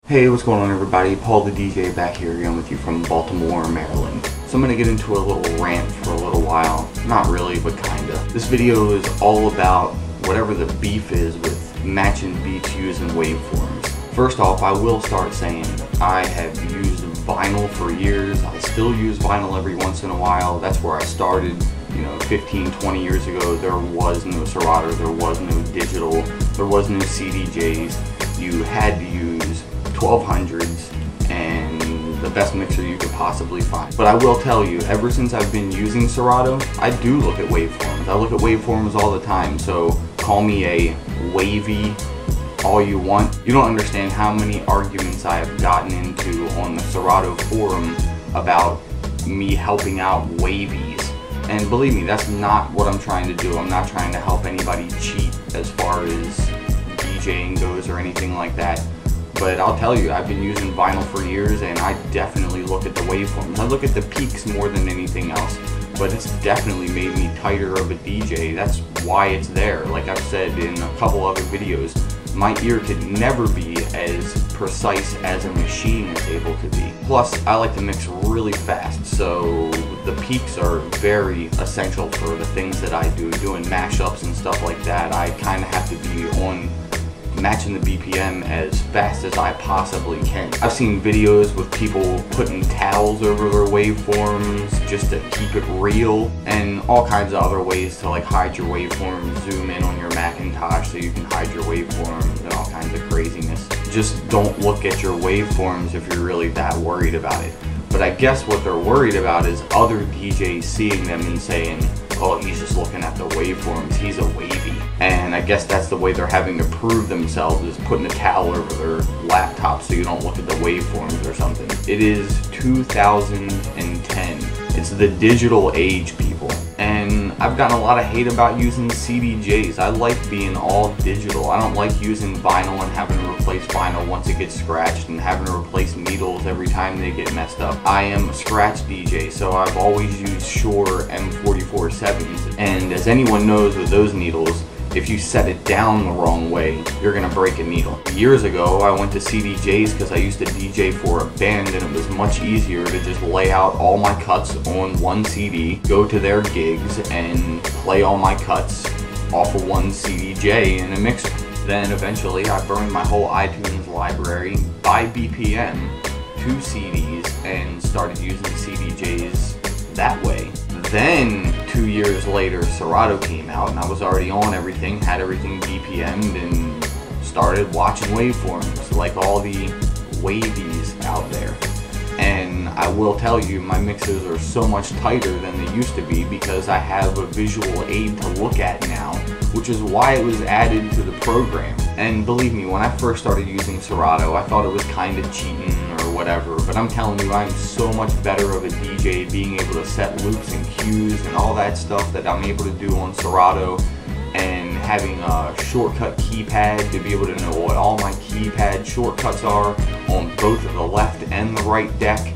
Hey, what's going on everybody? Paul the DJ back here again with you from Baltimore, Maryland. So I'm going to get into a little rant for a little while. Not really, but kinda. This video is all about whatever the beef is with matching beats using waveforms. First off, I will start saying I have used vinyl for years. I still use vinyl every once in a while. That's where I started. 15, 20 years ago, there was no Serato, there was no digital, there was no CDJs. You had to use 1200s and the best mixer you could possibly find. But I will tell you, ever since I've been using Serato, I do look at waveforms. I look at waveforms all the time, so call me a wavy all you want. You don't understand how many arguments I have gotten into on the Serato forum about me helping out wavies. And believe me, that's not what I'm trying to do. I'm not trying to help anybody cheat as far as DJing goes or anything like that. But I'll tell you, I've been using vinyl for years and I definitely look at the waveforms. I look at the peaks more than anything else, but it's definitely made me tighter of a DJ. That's why it's there. Like I've said in a couple other videos, my ear could never be as precise as a machine is able to be. Plus, I like to mix really fast, so the peaks are very essential for the things that I do. Doing mashups and stuff like that, I kind of have to be on matching the BPM as fast as I possibly can. I've seen videos with people putting towels over their waveforms just to keep it real, and all kinds of other ways to like hide your waveforms, zoom in on your Macintosh so you can hide your waveforms and all kinds of craziness. Just don't look at your waveforms if you're really that worried about it. But I guess what they're worried about is other DJs seeing them and saying, oh, he's just looking at the waveforms, he's a wavy. And I guess that's the way they're having to prove themselves, is putting a towel over their laptop so you don't look at the waveforms or something. It is 2010. It's the digital age, people. And I've gotten a lot of hate about using CDJs. I like being all digital. I don't like using vinyl and having to replace vinyl once it gets scratched and having to replace needles every time they get messed up. I am a scratch DJ, so I've always used Shure M44-7s. And as anyone knows with those needles, if you set it down the wrong way, you're gonna break a needle. Years ago, I went to CDJs because I used to DJ for a band and it was much easier to just lay out all my cuts on one CD, go to their gigs and play all my cuts off of one CDJ in a mixer. Then eventually I burned my whole iTunes library by BPM to CDs and started using CDJs that way. Then 2 years later, Serato came out and I was already on everything, had everything BPM'd, and started watching waveforms like all the wavies out there. And I will tell you, my mixes are so much tighter than they used to be because I have a visual aid to look at now, which is why it was added to the program. And believe me, when I first started using Serato, I thought it was kind of cheating or whatever, but I'm telling you, I'm so much better of a DJ being able to set loops and cues and all that stuff that I'm able to do on Serato, and having a shortcut keypad to be able to know what all my keypad shortcuts are on both the left and the right deck.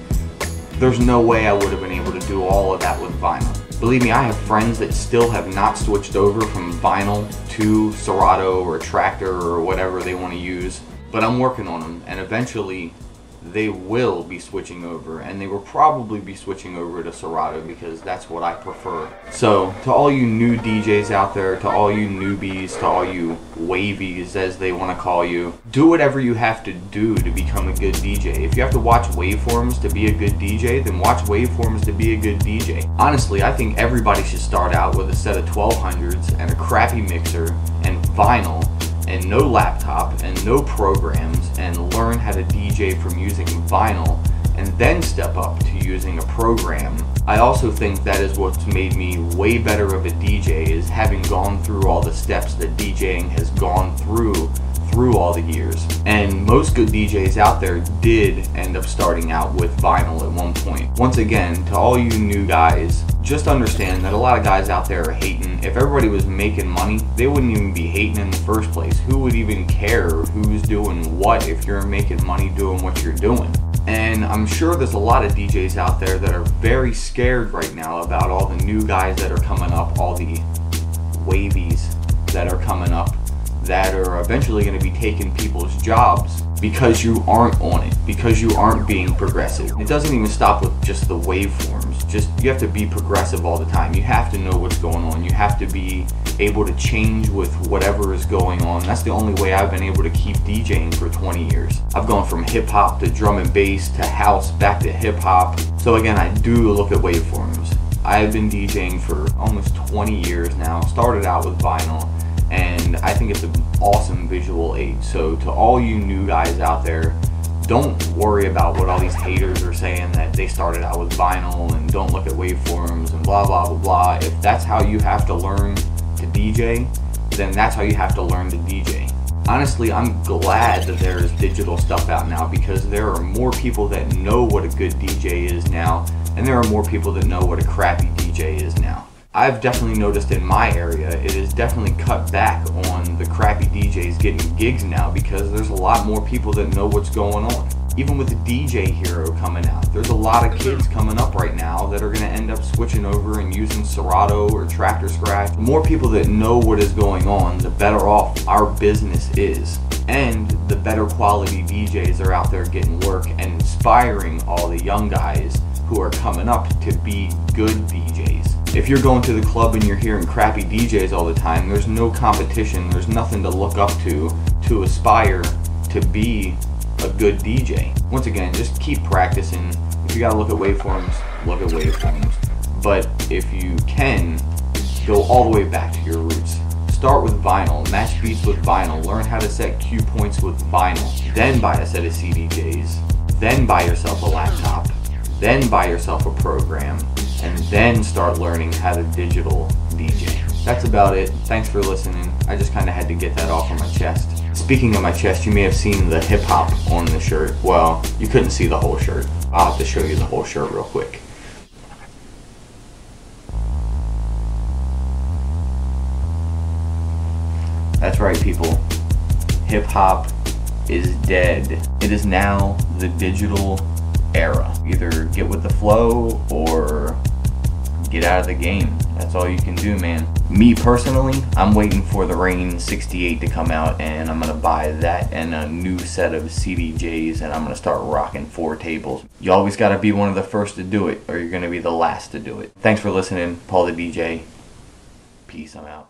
There's no way I would have been able to do all of that with vinyl. Believe me, I have friends that still have not switched over from vinyl to Serato or Traktor or whatever they want to use, but I'm working on them, and eventually they will be switching over, and they will probably be switching over to Serato because that's what I prefer. So to all you new DJs out there, to all you newbies, to all you wavies as they want to call you, do whatever you have to do to become a good DJ. If you have to watch waveforms to be a good DJ, then watch waveforms to be a good DJ. Honestly, I think everybody should start out with a set of 1200s and a crappy mixer and vinyl and no laptop and no programs, and learn how to DJ from using vinyl and then step up to using a program. I also think that is what's made me way better of a DJ, is having gone through all the steps that DJing has gone through all the years. And most good DJs out there did end up starting out with vinyl at one point. Once again, to all you new guys, just understand that a lot of guys out there are hating. If everybody was making money, they wouldn't even be hating in the first place. Who would even care who's doing what if you're making money doing what you're doing? And I'm sure there's a lot of DJs out there that are very scared right now about all the new guys that are coming up, all the wavies that are coming up, that are eventually going to be taking people's jobs. because you aren't on it, because you aren't being progressive. It doesn't even stop with just the waveforms. Just, you have to be progressive all the time. You have to know what's going on. You have to be able to change with whatever is going on. That's the only way I've been able to keep DJing for 20 years. I've gone from hip hop to drum and bass to house back to hip hop. So again, I do look at waveforms. I've been DJing for almost 20 years now. Started out with vinyl, and I think it's an awesome visual aid. So to all you new guys out there, don't worry about what all these haters are saying, that they started out with vinyl and don't look at waveforms and blah blah blah blah. If that's how you have to learn to DJ, then that's how you have to learn to DJ. Honestly, I'm glad that there's digital stuff out now, because there are more people that know what a good DJ is now, and there are more people that know what a crappy DJ is now. I've definitely noticed in my area, it has definitely cut back on the crappy DJs getting gigs now, because there's a lot more people that know what's going on. Even with the DJ Hero coming out, there's a lot of kids coming up right now that are going to end up switching over and using Serato or Traktor Scratch. The more people that know what is going on, the better off our business is. And the better quality DJs are out there getting work and inspiring all the young guys who are coming up to be good DJs. If you're going to the club and you're hearing crappy DJs all the time, there's no competition, there's nothing to look up to aspire to be a good DJ. Once again, just keep practicing. If you gotta look at waveforms, look at waveforms. But if you can, go all the way back to your roots. Start with vinyl, match beats with vinyl, learn how to set cue points with vinyl, then buy a set of CDJs, then buy yourself a laptop, then buy yourself a program, and then start learning how to digital DJ. That's about it. Thanks for listening. I just kind of had to get that off of my chest. Speaking of my chest, you may have seen the hip hop on the shirt. Well, you couldn't see the whole shirt. I'll have to show you the whole shirt real quick. That's right, people. Hip hop is dead. It is now the digital era. Either get with the flow or get out of the game. That's all you can do, man. Me personally, I'm waiting for the Rain 68 to come out, and I'm gonna buy that and a new set of CDJs, and I'm gonna start rocking 4 tables. You always gotta be one of the first to do it, or you're gonna be the last to do it. Thanks for listening. Paul the DJ. Peace, I'm out.